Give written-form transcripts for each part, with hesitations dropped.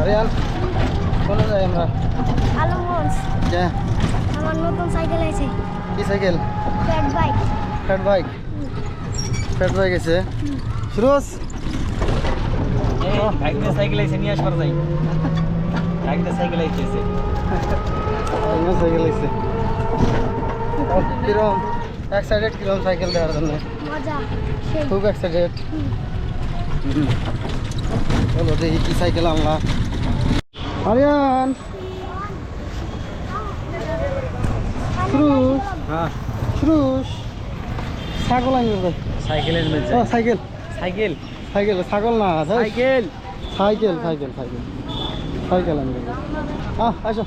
আরে আর কোন যাই আমরা আলমগঞ্জ কে আমার নতুন সাইকেল আছে কি cycle fat bike fat bike আছে সুরজ ভাইকে সাইকেল আইছে নিয়ে আসবার যাই ভাইকে সাইকেল আইছে সাইকেল আছে কিরম এক্সাইটেড কিরম সাইকেল দেওয়ার জন্য মজা সেই খুব এক্সাইটেড চলো দেখি কি সাইকেল আনলাম আরিয়ান সুরজ হ্যাঁ সুরজ ছাগল আনবে সাইকেলের মধ্যে ও সাইকেল সাইকেল সাইকেল ছাগল না cycle cycle cycle cycle cycle আনবে আসো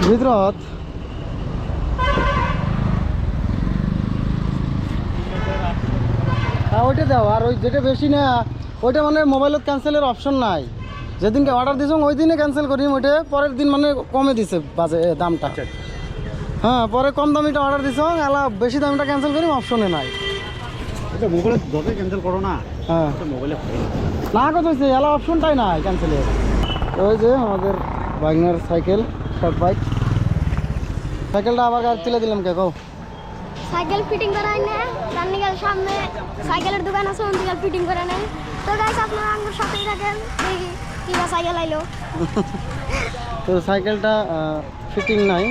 ভিতরত হ্যাঁ ওইটা দাও আর ওই যেটা বেশি না ওইটা মানে মোবাইলত ক্যান্সেলের অপশন নাই যেদিনকে অর্ডার দিছ ওই দিনে ক্যান্সেল করিম ওইটা পরের দিন মানে কমে দিছে বাজে দামটা হ্যাঁ পরে কম দামিটা অর্ডার দিছ এলা বেশি দামিটা ক্যান্সেল করিম অপশনে নাই এটা মোবাইলে যতই ক্যান্সেল করো না হ্যাঁ মোবাইলে না কত হয়েছে এলা অপশনটাই নাই ক্যান্সেলের ওই যে আমাদের বাইকনার সাইকেল শর্ট বাইক সাইকেলটা আবার গাড়ি তুলে দিলাম কে কও সাইকেল ফিটিং করাই না রান্নিগাল সামনে সাইকেলের দোকান আছে ওখান ফিটিং করে নেয় তো গাইস আপনারা আমার সাথেই থাকেন দেখি কিবা সাইকেল আইলো তো সাইকেলটা ফিটিং নাই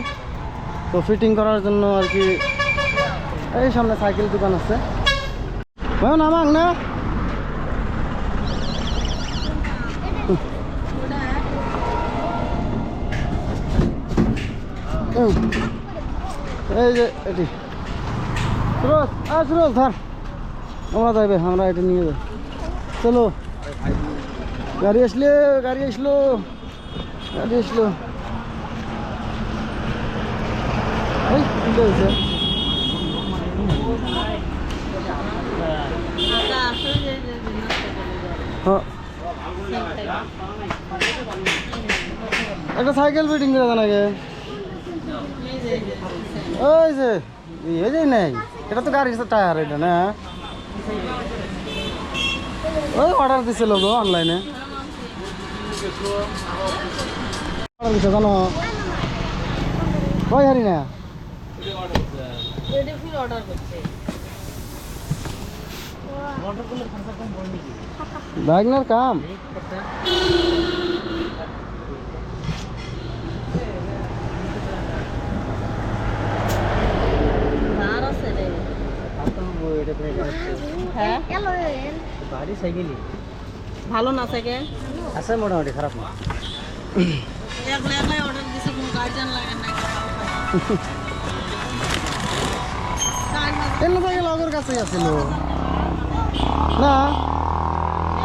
তো ফিটিং করার জন্য আর কি এই সামনে সাইকেল দোকান আছে নামাং না এই যে এটি সুরজ সুরজ ধর আমরা যাইবে আমরা এটা নিয়ে যাই চলো গাড়ি আসলো গাড়ি আসলো এই কি হয়েছে একটা সাইকেল ফিটিং করে দেন আগে ওই যে এই যে নেই এটা তো গাড়ির টায়ার এটা না ওই অর্ডার দিছিল গো অনলাইনে অর্ডার দিছে জানো ওই হারি না বাইকনার কাম বাড়ি সাইকেলই ভালো না সাইকেল আছে মোটামুটি খারাপ না একলাই অর্ডার দিছে কোনো গার্জিয়ান লাগে না এমনি সাইকেল আগের কাছেই আছিল না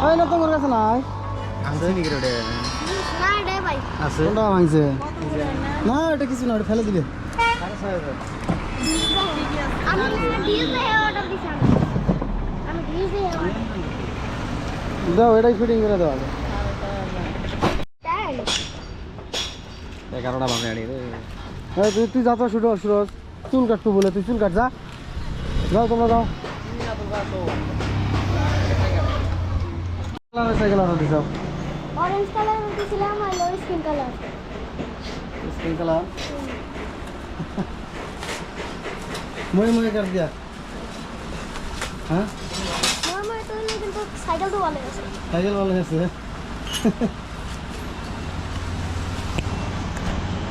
ওই না তোমার কাছে নাই আছে নাকি রে না রে ভাই আছে কোনটা ভাঙছে না এটা কিছু না ওটা ফেলে দিলে আমি ডিজে অর্ডার দিছি আমি ডিজে দাও এটাই ফিটিং করে দাও আগে তাই 11টা বাজে আনি রে এই তুই যা তো সুরজ চুল কাটবো বলে তুই চুল কাট যা যাও তোমরা যাও সাইকেল অর্ডার দিছ অরেঞ্জ কালার দিছিলাম আর লো স্কিন কালার স্কিন কালার মই কর দিয়া হ্যাঁ আমার তো না কিন্তু সাইকেল তো ভালো আছে সাইকেল ভালো আছে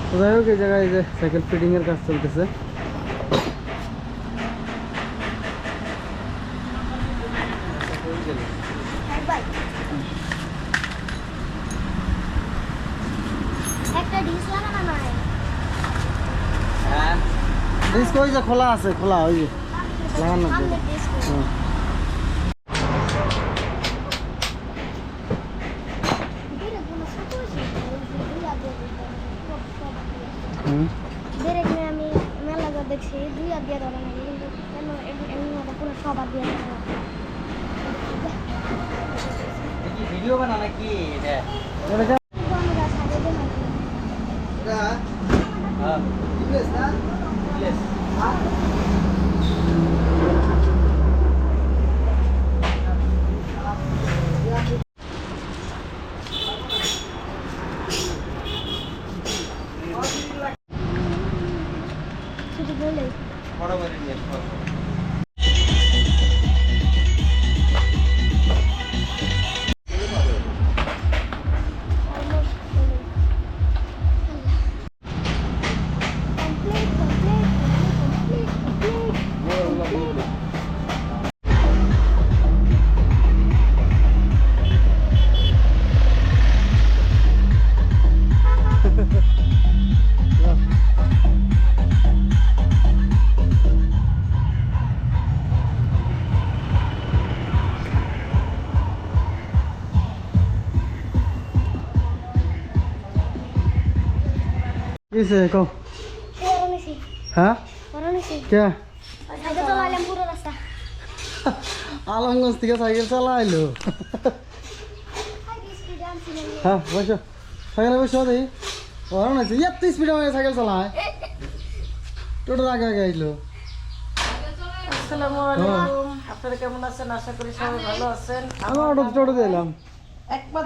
তো যাই হোক এই জায়গায় যে সাইকেল ফিটিং এর কাজ চলতেছে একটা ডিস লাগানো নয় হ্যাঁ ডিস্ক ওই যে খোলা আছে খোলা ওই যে লাগানো আছে। সামনে ডিস হুম। হুম ব্রেক में আমি মেলা যা দেখছি দুই হাত দিয়ে ধরে নাকি কিন্তু কেন এমনি মতো পুরো সব হাত দিয়ে ধরে কি ভিডিও বানা নাকি এটা এটা আমরা সাইকেল দিয়ে নাকি এটা হ্যাঁ Yes. শুধু বলে বড় করে নিয়ে আসো। কিসে কো বারাণসী হ্যাঁ বারাণসী কে সাইকেল চালাইলাম পুরো রাস্তা আলমগঞ্জ থেকে সাইকেল চালাইলো হ্যাঁ বসো সাইকেলে বসো দেখি ওরা নাইছে এত স্পিডে আমাকে সাইকেল চালায় টোটোর আগে আগে আইলো আসসালামু আলাইকুম আপনারা কেমন আছেন আশা করি সবাই ভালো আছেন আমি টোটো দিয়ে এলাম একবার